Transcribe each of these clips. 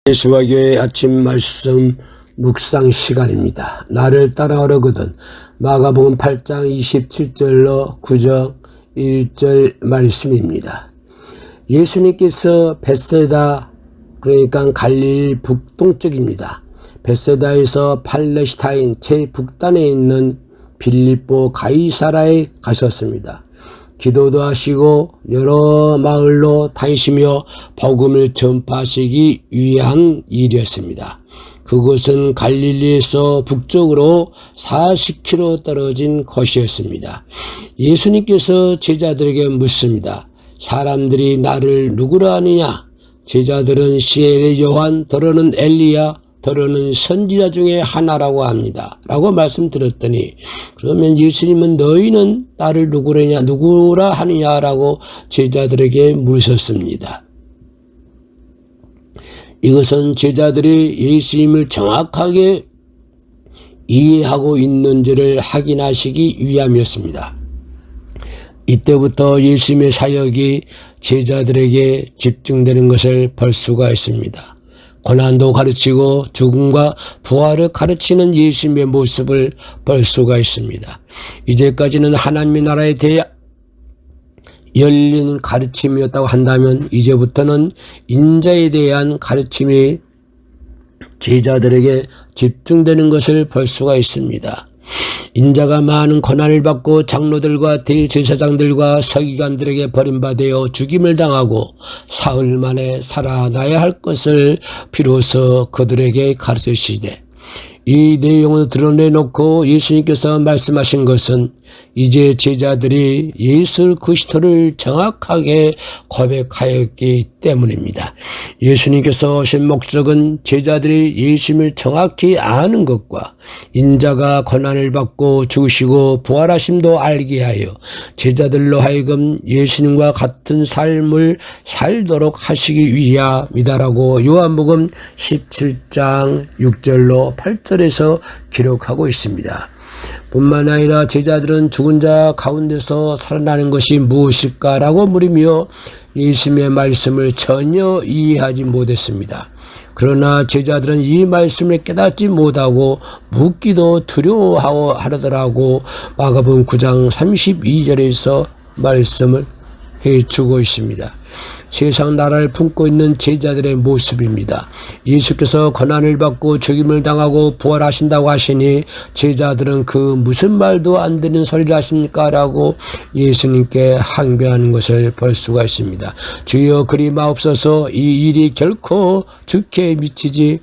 예수와 교회의 아침 말씀 묵상 시간입니다. 나를 따라오려거든. 마가복음 8장 27절로 9절 1절 말씀입니다. 예수님께서 벳세다, 그러니까 갈릴리 북동쪽입니다. 벳세다에서 팔레스타인 제북단에 있는 빌립보 가이사라에 가셨습니다. 기도도 하시고 여러 마을로 다니시며 복음을 전파하시기 위한 일이었습니다. 그곳은 갈릴리에서 북쪽으로 40km 떨어진 곳이었습니다. 예수님께서 제자들에게 묻습니다. 사람들이 나를 누구라 하느냐? 제자들은 시엘의 요한, 더러는 엘리야, 더러는 선지자 중에 하나라고 합니다. 라고 말씀드렸더니, 그러면 예수님은 너희는 나를 누구라 하느냐라고 제자들에게 물으셨습니다. 이것은 제자들이 예수님을 정확하게 이해하고 있는지를 확인하시기 위함이었습니다. 이때부터 예수님의 사역이 제자들에게 집중되는 것을 볼 수가 있습니다. 고난도 가르치고 죽음과 부활을 가르치는 예수님의 모습을 볼 수가 있습니다. 이제까지는 하나님의 나라에 대해 열린 가르침이었다고 한다면 이제부터는 인자에 대한 가르침이 제자들에게 집중되는 것을 볼 수가 있습니다. 인자가 많은 고난을 받고 장로들과 대제사장들과 서기관들에게 버림받아 죽임을 당하고 사흘 만에 살아나야 할 것을 비로소 그들에게 가르치시되, 이 내용을 드러내놓고 예수님께서 말씀하신 것은 이제 제자들이 예수 그리스도를 정확하게 고백하였기 때문입니다. 예수님께서 오신 목적은 제자들이 예수님을 정확히 아는 것과 인자가 고난을 받고 죽으시고 부활하심도 알게 하여 제자들로 하여금 예수님과 같은 삶을 살도록 하시기 위함이다라고 요한복음 17장 6절로 8절에서 기록하고 있습니다. 뿐만 아니라 제자들은 죽은 자 가운데서 살아나는 것이 무엇일까라고 물으며 예수님의 말씀을 전혀 이해하지 못했습니다. 그러나 제자들은 이 말씀을 깨닫지 못하고 묻기도 두려워하더라고 마가복음 9장 32절에서 말씀을 해주고 있습니다. 세상 나라를 품고 있는 제자들의 모습입니다. 예수께서 고난을 받고 죽임을 당하고 부활하신다고 하시니 제자들은 그 무슨 말도 안 되는 소리를 하십니까? 라고 예수님께 항변하는 것을 볼 수가 있습니다. 주여 그리 마옵소서, 이 일이 결코 주께 미치지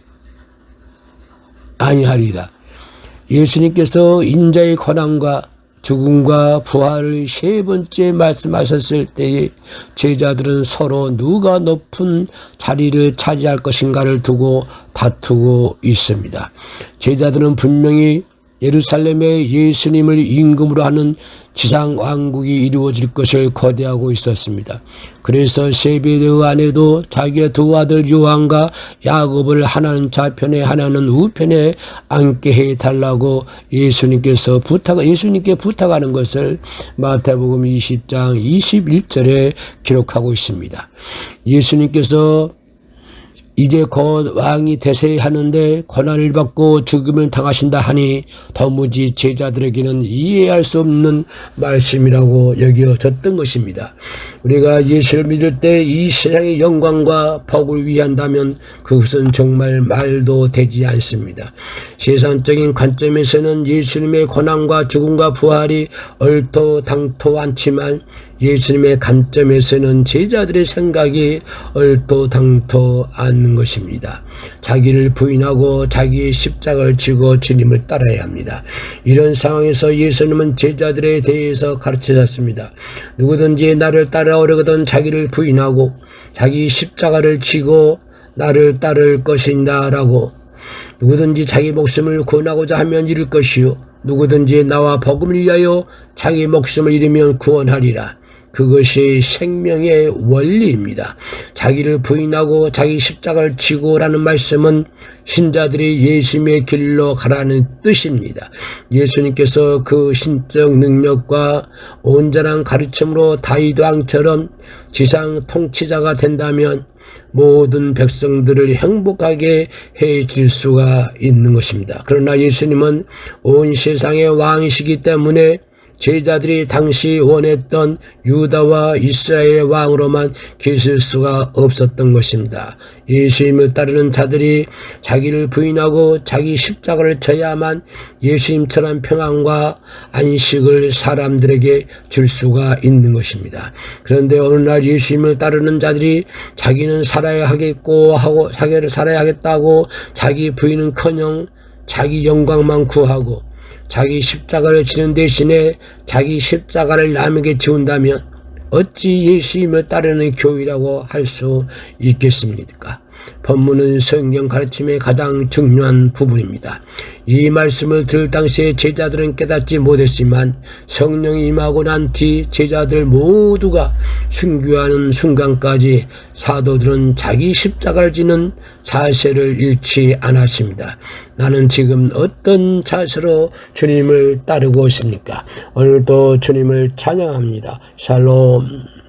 아니하리다. 예수님께서 인자의 고난과 죽음과 부활을 세 번째 말씀하셨을 때에 제자들은 서로 누가 높은 자리를 차지할 것인가를 두고 다투고 있습니다. 제자들은 분명히 예루살렘에 예수님을 임금으로 하는 지상 왕국이 이루어질 것을 거대하고 있었습니다. 그래서 세베대의 아내도 자기의 두 아들 요한과 야곱을 하나는 좌편에 하나는 우편에 앉게 해달라고 예수님께 부탁하는 것을 마태복음 20장 21절에 기록하고 있습니다. 예수님께서 이제 곧 왕이 대세하는데 고난을 받고 죽음을 당하신다 하니 도무지 제자들에게는 이해할 수 없는 말씀이라고 여겨졌던 것입니다. 우리가 예수를 믿을 때 이 세상의 영광과 복을 위한다면 그것은 정말 말도 되지 않습니다. 세상적인 관점에서는 예수님의 고난과 죽음과 부활이 얼토당토 않지만 예수님의 관점에서는 제자들의 생각이 얼토당토 않는 것입니다. 자기를 부인하고 자기의 십자가를 지고 주님을 따라야 합니다. 이런 상황에서 예수님은 제자들에 대해서 가르치셨습니다. 누구든지 나를 따라오려거든 자기를 부인하고 자기 십자가를 지고 나를 따를 것이다 라고, 누구든지 자기 목숨을 구원하고자 하면 잃을 것이요 누구든지 나와 복음을 위하여 자기 목숨을 잃으면 구원하리라. 그것이 생명의 원리입니다. 자기를 부인하고 자기 십자가를 지고라는 말씀은 신자들이 예수님의 길로 가라는 뜻입니다. 예수님께서 그 신적 능력과 온전한 가르침으로 다윗 왕처럼 지상 통치자가 된다면 모든 백성들을 행복하게 해줄 수가 있는 것입니다. 그러나 예수님은 온 세상의 왕이시기 때문에 제자들이 당시 원했던 유다와 이스라엘의 왕으로만 계실 수가 없었던 것입니다. 예수님을 따르는 자들이 자기를 부인하고 자기 십자가를 져야만 예수님처럼 평안과 안식을 사람들에게 줄 수가 있는 것입니다. 그런데 어느 날 예수님을 따르는 자들이 자기는 살아야 하겠고 하고 자기를 살아야 하겠다고 자기 부인은커녕 자기 영광만 구하고 자기 십자가를 지는 대신에 자기 십자가를 남에게 지운다면 어찌 예수님을 따르는 교회라고 할 수 있겠습니까? 본문은 성경 가르침의 가장 중요한 부분입니다. 이 말씀을 들을 당시에 제자들은 깨닫지 못했지만 성령이 임하고 난 뒤 제자들 모두가 순교하는 순간까지 사도들은 자기 십자가를 지는 자세를 잃지 않았습니다. 나는 지금 어떤 자세로 주님을 따르고 있습니까? 오늘도 주님을 찬양합니다. 샬롬.